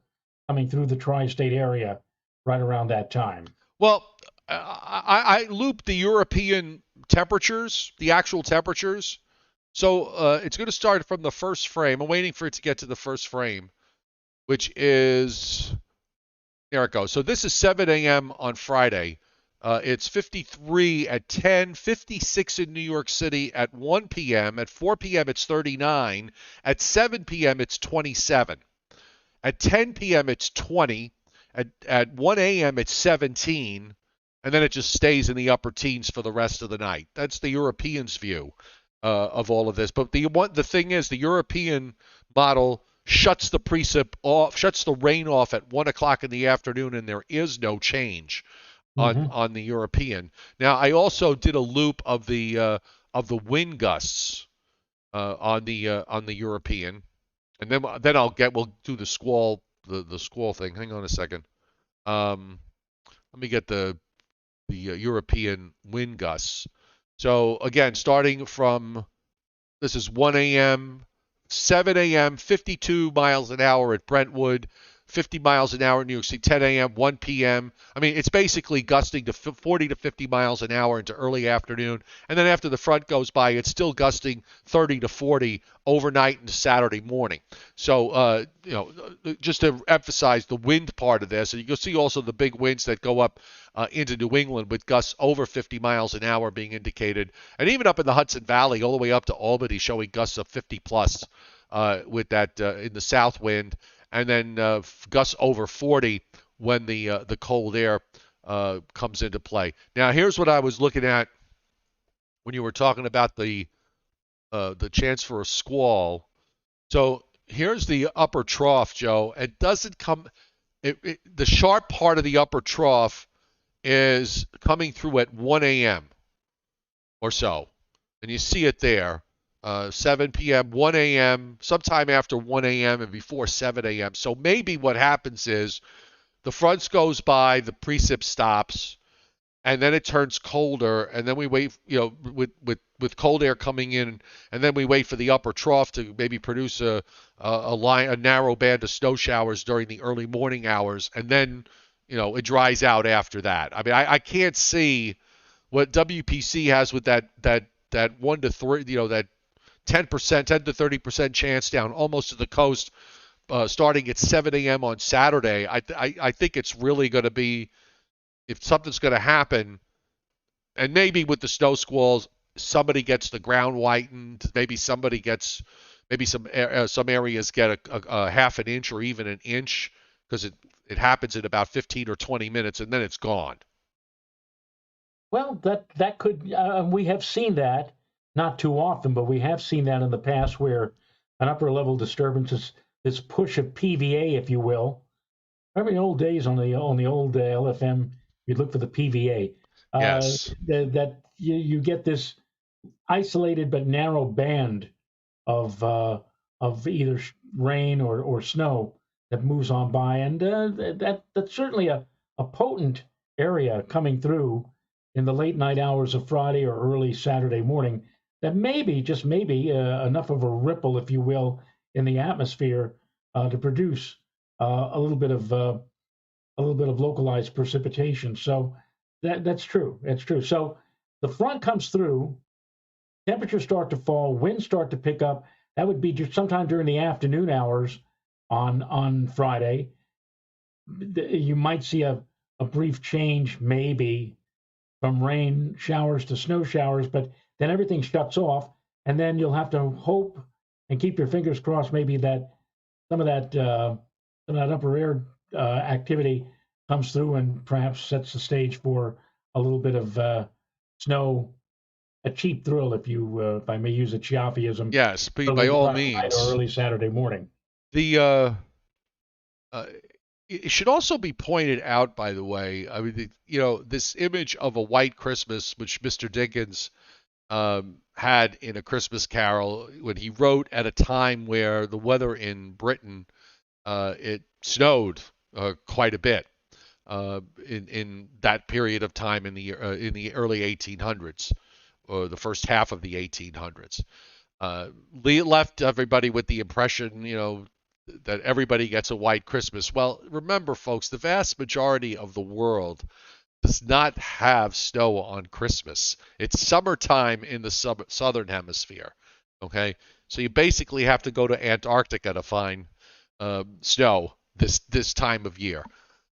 coming through the tri-state area right around that time? Well, I looped the European temperatures, the actual temperatures. So it's going to start from the first frame. I'm waiting for it to get to the first frame, which is, there it goes. So this is 7 a.m. on Friday. It's 53 at 10, 56 in New York City at 1 p.m. At 4 p.m. it's 39. At 7 p.m. it's 27. At 10 p.m. it's 20. At 1 a.m. it's 17. And then it just stays in the upper teens for the rest of the night. That's the Europeans' view of all of this. But the thing is, the European model shuts the precip off, shuts the rain off at 1 o'clock in the afternoon, and there is no change on the European. Now, I also did a loop of the wind gusts on the European, and then we'll do the squall thing. Hang on a second. Let me get the European wind gusts. So again, starting from, this is 1 a.m., 7 a.m., 52 miles an hour at Brentwood, 50 miles an hour in New York City, 10 a.m., 1 p.m. I mean, it's basically gusting to 40 to 50 miles an hour into early afternoon. And then after the front goes by, it's still gusting 30 to 40 overnight into Saturday morning. So, just to emphasize the wind part of this, and you'll see also the big winds that go up into New England with gusts over 50 miles an hour being indicated. And even up in the Hudson Valley, all the way up to Albany, showing gusts of 50 plus with that in the south wind. And then gusts over 40 when the cold air comes into play. Now, here's what I was looking at when you were talking about the chance for a squall. So here's the upper trough, Joe. It doesn't come. The sharp part of the upper trough is coming through at 1 a.m. or so, and you see it there. 7 p.m., 1 a.m., sometime after 1 a.m. and before 7 a.m. So maybe what happens is the fronts goes by, the precip stops, and then it turns colder, and then we wait, with cold air coming in, and then we wait for the upper trough to maybe produce a narrow band of snow showers during the early morning hours, and then, it dries out after that. I mean, I can't see what WPC has with that 1 to 3, that 10%, 10 to 30% chance down almost to the coast, starting at 7 a.m. on Saturday. I think it's really going to be, if something's going to happen, and maybe with the snow squalls, somebody gets the ground whitened. Maybe somebody gets, maybe some areas get a half an inch or even an inch, because it happens in about 15 or 20 minutes and then it's gone. Well, that could we have seen that, not too often, but we have seen that in the past where an upper level disturbance is this push of PVA, if you will. Remember the old days on the old LFM, you'd look for the PVA. Yes. That you get this isolated but narrow band of either rain or snow that moves on by, and that's certainly a potent area coming through in the late night hours of Friday or early Saturday morning. That maybe, just maybe, enough of a ripple, if you will, in the atmosphere to produce a little bit of localized precipitation. So that's true. That's true. So the front comes through, temperatures start to fall, winds start to pick up. That would be just sometime during the afternoon hours on Friday. You might see a brief change, maybe from rain showers to snow showers, but then everything shuts off, and then you'll have to hope and keep your fingers crossed maybe that some of that upper air activity comes through and perhaps sets the stage for a little bit of snow, a cheap thrill, if I may use a Cioffiism, Yes, by early all Friday night or means. early Saturday morning. The uh, it should also be pointed out, by the way, I mean, this image of a white Christmas, which Mr. Dickens had in A Christmas Carol, when he wrote at a time where the weather in Britain, it snowed quite a bit in that period of time in the early 1800s, or the first half of the 1800s. Lee left everybody with the impression, that everybody gets a white Christmas. Well, remember, folks, the vast majority of the world does not have snow on Christmas. It's summertime in the southern hemisphere. Okay, so you basically have to go to Antarctica to find snow this time of year,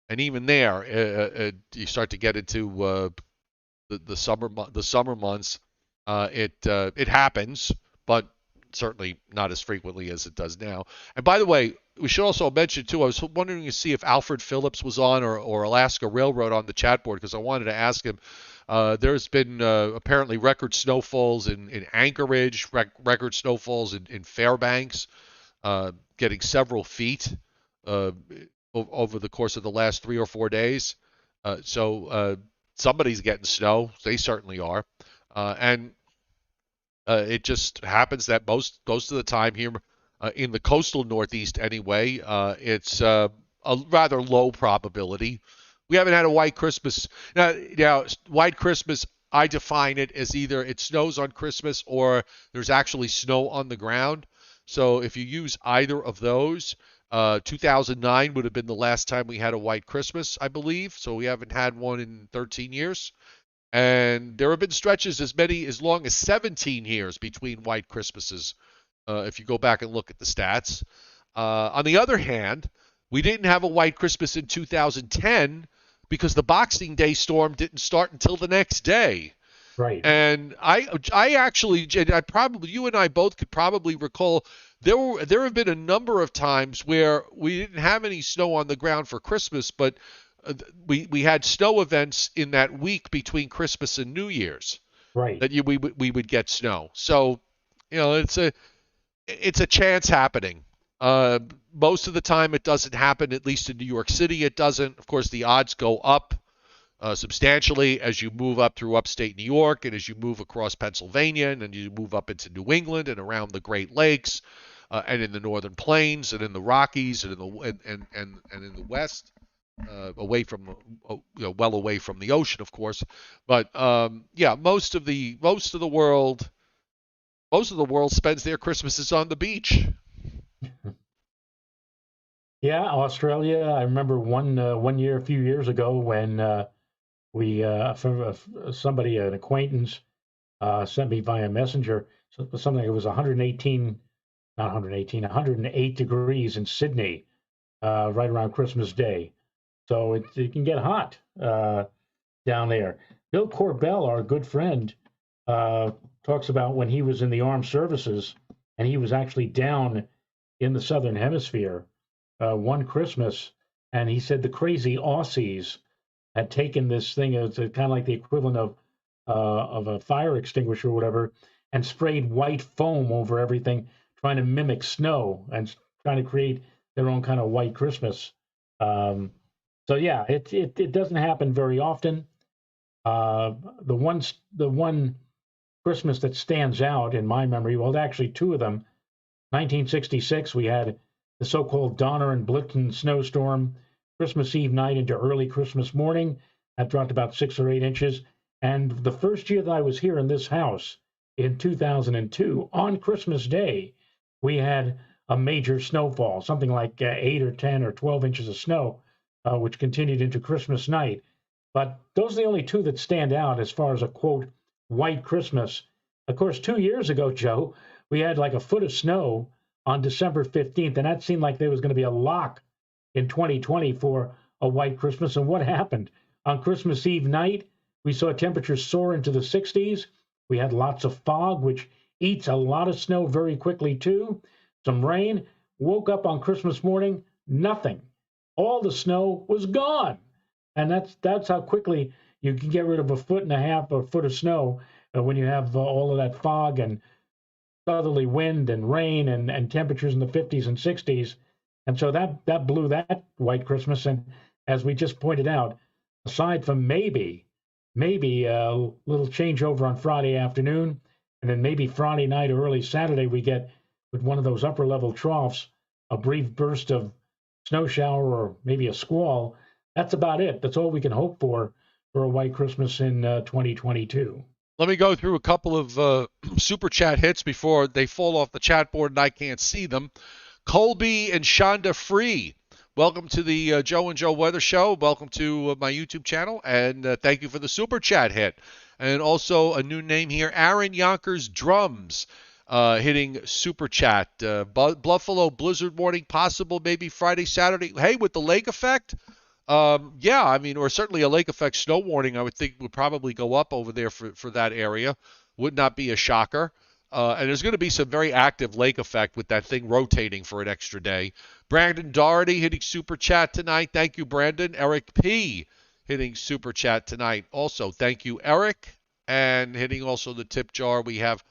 and even there, you start to get into the summer months. It happens, but certainly not as frequently as it does now. And by the way, we should also mention too, I was wondering to see if Alfred Phillips was on, or Alaska Railroad on the chat board, because I wanted to ask him. There's been apparently record snowfalls in Anchorage, record snowfalls in Fairbanks, getting several feet uh, over the course of the last 3 or 4 days. So somebody's getting snow. They certainly are. And it just happens that most of the time here in the coastal Northeast anyway, it's a rather low probability. We haven't had a white Christmas. Now, white Christmas, I define it as either it snows on Christmas or there's actually snow on the ground. So if you use either of those, 2009 would have been the last time we had a white Christmas, I believe. So we haven't had one in 13 years. And there have been stretches as long as 17 years between white Christmases, if you go back and look at the stats. On the other hand, we didn't have a white Christmas in 2010 because the Boxing Day storm didn't start until the next day. Right. And I actually, you and I both could probably recall there have been a number of times where we didn't have any snow on the ground for Christmas, but we had snow events in that week between Christmas and New Year's Right. that we would get snow. So, it's a chance happening. Most of the time it doesn't happen. At least in New York City, it doesn't. Of course, the odds go up substantially as you move up through upstate New York, and as you move across Pennsylvania, and then you move up into New England and around the Great Lakes, and in the Northern Plains, and in the Rockies, and in in the West. Away from, well away from the ocean, of course, but yeah, most of the world spends their Christmases on the beach. Yeah, Australia. I remember one year, a few years ago, when somebody, an acquaintance, sent me via messenger. something. It was 118, not 118, 108 degrees in Sydney, right around Christmas Day. So it can get hot down there. Bill Corbell, our good friend, uh, talks about when he was in the armed services and he was actually down in the southern hemisphere one Christmas, and he said the crazy Aussies had taken this thing as kind of like the equivalent of a fire extinguisher or whatever, and sprayed white foam over everything, trying to mimic snow and trying to create their own kind of white Christmas. Um, so yeah, it doesn't happen very often. The one Christmas that stands out in my memory, well, actually two of them. 1966, we had the so-called Donner and Blitzen snowstorm, Christmas Eve night into early Christmas morning. That dropped about 6 or 8 inches. And the first year that I was here in this house in 2002, on Christmas Day, we had a major snowfall, something like 8 or 10 or 12 inches of snow, which continued into Christmas night. But those are the only two that stand out as far as a quote, white Christmas. Of course, 2 years ago, Joe, we had like a foot of snow on December 15th, and that seemed like there was going to be a lock in 2020 for a white Christmas. And what happened? On Christmas Eve night, we saw temperatures soar into the 60s. We had lots of fog, which eats a lot of snow very quickly, too. Some rain. Woke up on Christmas morning, nothing. All the snow was gone. And that's how quickly you can get rid of a foot and a half or a foot of snow when you have all of that fog and southerly wind and rain and temperatures in the 50s and 60s. And so that blew that white Christmas. And as we just pointed out, aside from maybe a little changeover on Friday afternoon, and then maybe Friday night or early Saturday, we get with one of those upper level troughs, a brief burst of snow shower or maybe a squall. That's about it. That's all we can hope for a white Christmas in 2022. Let me go through a couple of super chat hits before they fall off the chat board and I can't see them. Colby and Shonda Free, welcome to the Joe and Joe Weather Show. Welcome to my YouTube channel, and thank you for the super chat hit. And also a new name here, Aaron Yonkers Drums, hitting super chat. Buffalo blizzard warning possible maybe Friday, Saturday. Hey, with the lake effect? Yeah, I mean, or certainly a lake effect snow warning, I would think would probably go up over there for that area. Would not be a shocker. And there's going to be some very active lake effect with that thing rotating for an extra day. Brandon Doherty hitting super chat tonight. Thank you, Brandon. Eric P. hitting super chat tonight. Also, thank you, Eric. And hitting also the tip jar, we have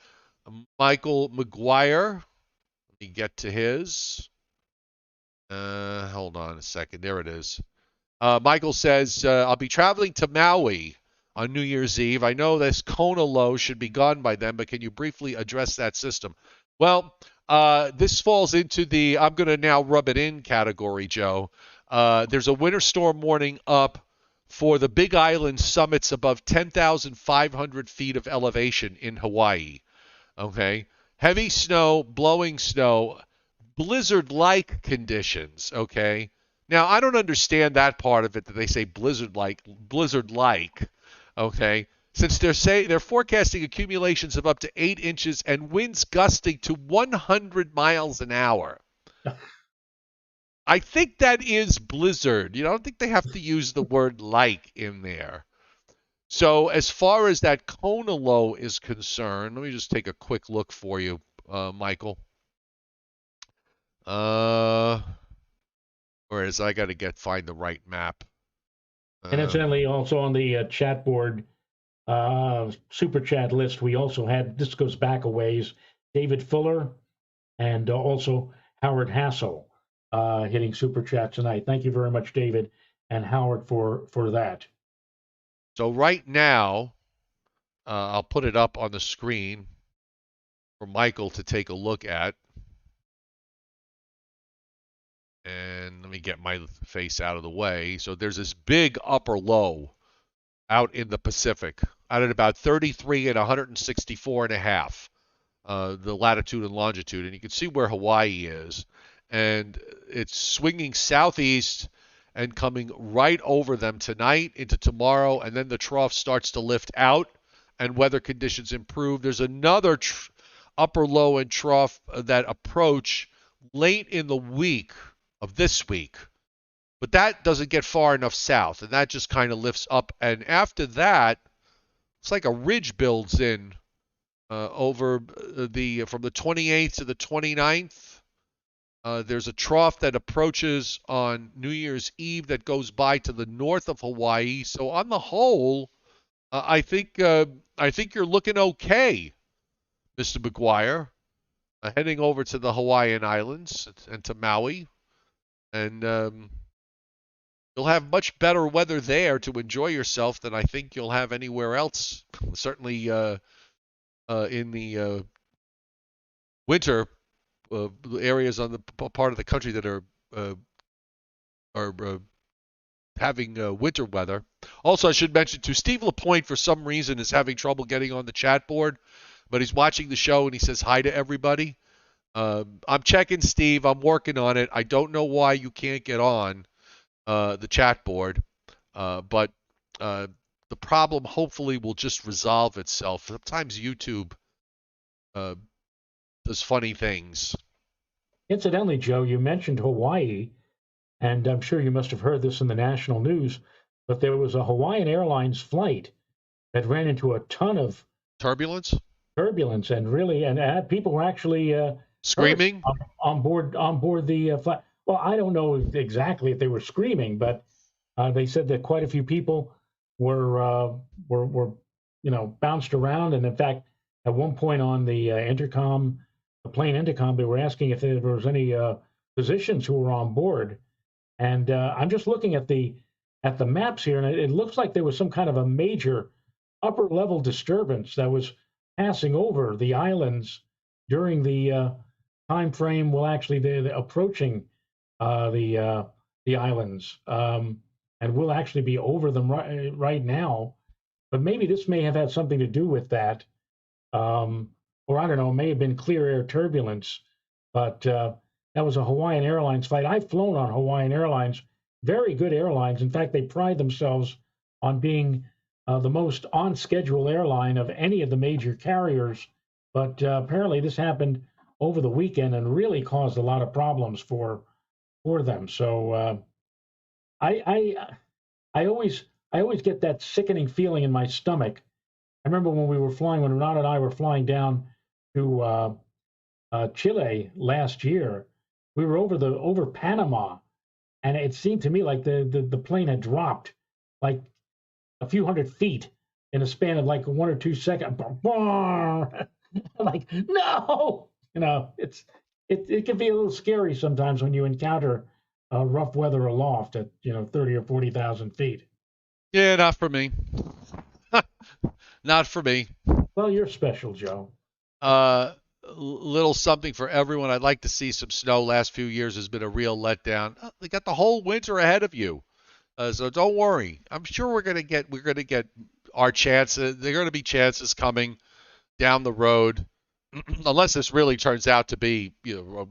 Michael McGuire. Let me get to his. Hold on a second. There it is. Michael says, I'll be traveling to Maui on New Year's Eve. I know this Kona low should be gone by then, but can you briefly address that system? Well, this falls into the I'm going to now rub it in category, Joe. There's a winter storm warning up for the Big Island summits above 10,500 feet of elevation in Hawaii. Okay? Heavy snow, blowing snow, blizzard-like conditions, okay? Now, I don't understand that part of it that they say blizzard-like, okay? Since they're forecasting accumulations of up to 8 inches and winds gusting to 100 miles an hour. I think that is blizzard. I don't think they have to use the word like in there. So as far as that Kona low is concerned, let me just take a quick look for you, Michael. Whereas I got to find the right map. And incidentally, also on the chat board, super chat list, we also had, this goes back a ways, David Fuller and also Howard Hassel hitting super chat tonight. Thank you very much, David and Howard, for that. So right now, I'll put it up on the screen for Michael to take a look at. And let me get my face out of the way. So there's this big upper low out in the Pacific, out at about 33 and 164 and a half, the latitude and longitude. And you can see where Hawaii is. And it's swinging southeast and coming right over them tonight into tomorrow. And then the trough starts to lift out and weather conditions improve. There's another upper low and trough that approach late in the week of this week. But that doesn't get far enough south, and that just kind of lifts up. And after that, it's like a ridge builds in over the from the 28th to the 29th. There's a trough that approaches on New Year's Eve that goes by to the north of Hawaii. So on the whole, I think you're looking okay, Mr. McGuire, heading over to the Hawaiian Islands and to Maui, and you'll have much better weather there to enjoy yourself than I think you'll have anywhere else. Certainly in the winter areas on the part of the country that are having winter weather. Also, I should mention too, Steve Lapointe for some reason is having trouble getting on the chat board, but he's watching the show and he says hi to everybody. I'm checking Steve. I'm working on it. I don't know why you can't get on the chat board, but the problem hopefully will just resolve itself. Sometimes YouTube does funny things. Incidentally, Joe, you mentioned Hawaii, and I'm sure you must have heard this in the national news, but there was a Hawaiian Airlines flight that ran into a ton of turbulence, and people were actually screaming on board the flight. Well, I don't know exactly if they were screaming, but they said that quite a few people were bounced around, and in fact, at one point on the intercom, the plane intercom, they were asking if there was any physicians who were on board. And I'm just looking at the maps here, and it looks like there was some kind of a major upper level disturbance that was passing over the islands during the time frame. Well, actually, they're approaching the islands, and we'll actually be over them right now. But maybe this may have had something to do with that, or I don't know, it may have been clear air turbulence. But that was a Hawaiian Airlines flight. I've flown on Hawaiian Airlines, very good airlines. In fact, they pride themselves on being the most on-schedule airline of any of the major carriers. But apparently this happened over the weekend and really caused a lot of problems for them. So I always get that sickening feeling in my stomach. I remember when Ron and I were flying down to Chile last year. We were over Panama, and it seemed to me like the plane had dropped like a few hundred feet in a span of like 1 or 2 seconds. Like, no, it can be a little scary sometimes when you encounter rough weather aloft at 30 or 40,000 feet. Yeah, not for me. Not for me. Well, you're special, Joe. Little something for everyone. I'd like to see some snow. Last few years has been a real letdown. They got the whole winter ahead of you, so don't worry. I'm sure we're gonna get our chances. There are gonna be chances coming down the road, unless this really turns out to be a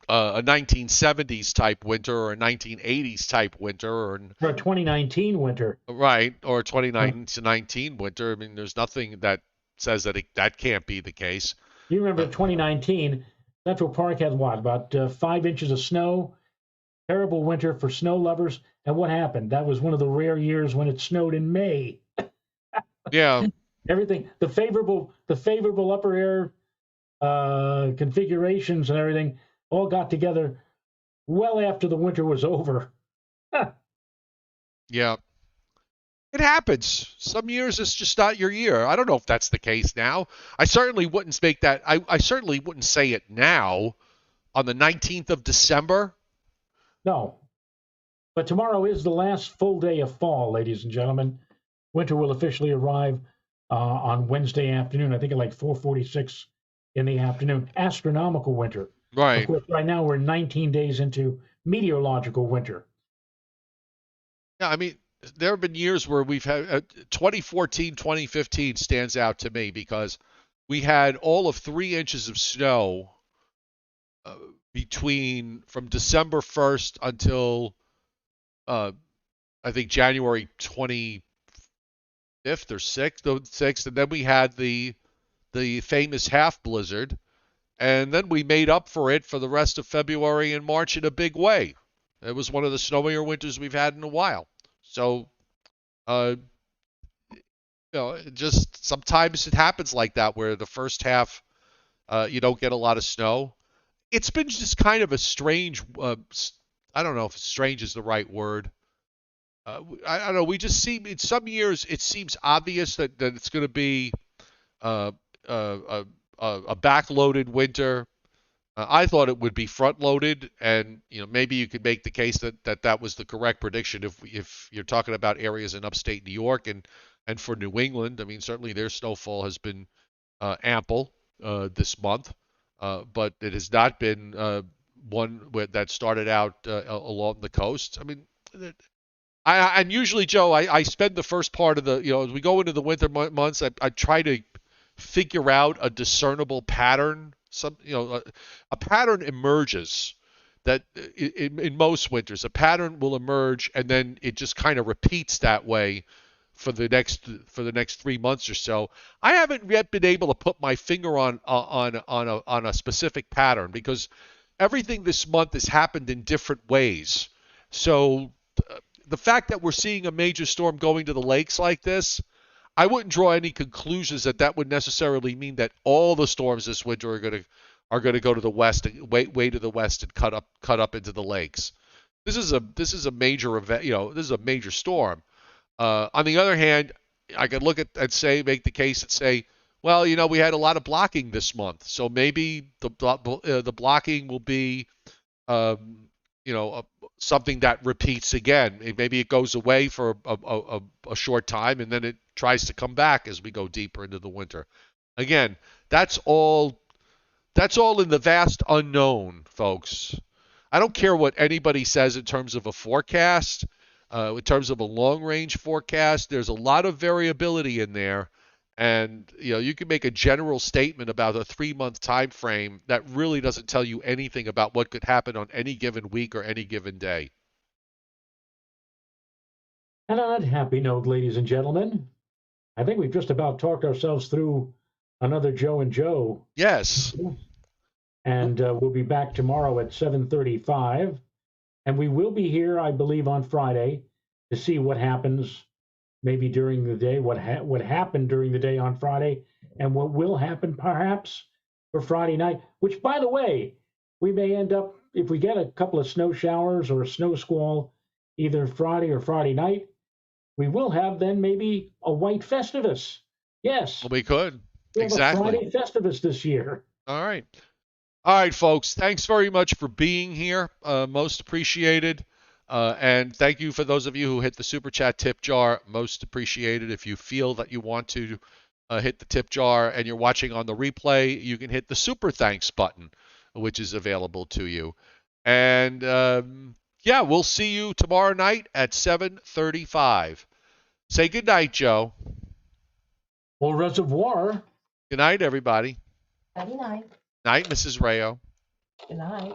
1970s type winter or a 1980s type winter or a 2019 winter. Right, or a 2019 winter. I mean, there's nothing that says that that can't be the case. You remember 2019, Central Park had what, about 5 inches of snow? Terrible winter for snow lovers. And what happened? That was one of the rare years when it snowed in May. Yeah. Everything, the favorable upper air configurations and everything all got together well after the winter was over. Yeah. It happens. Some years it's just not your year. I don't know if that's the case now. I certainly wouldn't make that. I certainly wouldn't say it now on the 19th of December. No. But tomorrow is the last full day of fall, ladies and gentlemen. Winter will officially arrive on Wednesday afternoon. I think at like 4:46 in the afternoon. Astronomical winter. Right. Of course, right now we're 19 days into meteorological winter. Yeah, I mean, there have been years where we've had 2014, 2015 stands out to me because we had all of 3 inches of snow from December 1st until I think January 25th or 6th, and then we had the the famous half blizzard, and then we made up for it for the rest of February and March in a big way. It was one of the snowier winters we've had in a while. So, uh, just sometimes it happens like that where the first half you don't get a lot of snow. It's been just kind of a strange. I don't know if strange is the right word. I don't know. We just seem in some years it seems obvious that it's going to be uh, a backloaded winter. I thought it would be front loaded, and maybe you could make the case that was the correct prediction if you're talking about areas in upstate New York and for New England. I mean, certainly their snowfall has been ample this month, but it has not been one that started out along the coast. I mean, and usually, Joe, I spend the first part of the, as we go into the winter months, I try to figure out a discernible pattern. A pattern emerges that in most winters, a pattern will emerge, and then it just kind of repeats that way for the next 3 months or so. I haven't yet been able to put my finger on a specific pattern because everything this month has happened in different ways. So the fact that we're seeing a major storm going to the lakes like this, I wouldn't draw any conclusions that would necessarily mean that all the storms this winter are going to go to the west, way to the west, and cut up into the lakes. This is a major event. This is a major storm. On the other hand, I could look at and make the case and say, well, we had a lot of blocking this month, so maybe the blocking will be, something that repeats again. Maybe it goes away for a short time and then it tries to come back as we go deeper into the winter. Again, that's all in the vast unknown, folks. I don't care what anybody says in terms of a forecast, in terms of a long-range forecast. There's a lot of variability in there, and you can make a general statement about a 3-month time frame that really doesn't tell you anything about what could happen on any given week or any given day. And on that happy note, ladies and gentlemen, I think we've just about talked ourselves through another Joe and Joe. Yes. And we'll be back tomorrow at 7:35. And we will be here, I believe, on Friday to see what happens maybe during the day, what happened during the day on Friday, and what will happen perhaps for Friday night, which, by the way, we may end up, if we get a couple of snow showers or a snow squall, either Friday or Friday night, we will have then maybe a white Festivus. Yes. Well, we could. We have Exactly. a Friday Festivus this year. All right. All right, folks. Thanks very much for being here. Most appreciated. And thank you for those of you who hit the Super Chat tip jar. Most appreciated. If you feel that you want to hit the tip jar and you're watching on the replay, you can hit the Super Thanks button, which is available to you. And yeah, we'll see you tomorrow night at 7:35. Say good night, Joe. Au reservoir. Good night, everybody. Good night. Night, Mrs. Rayo. Good night.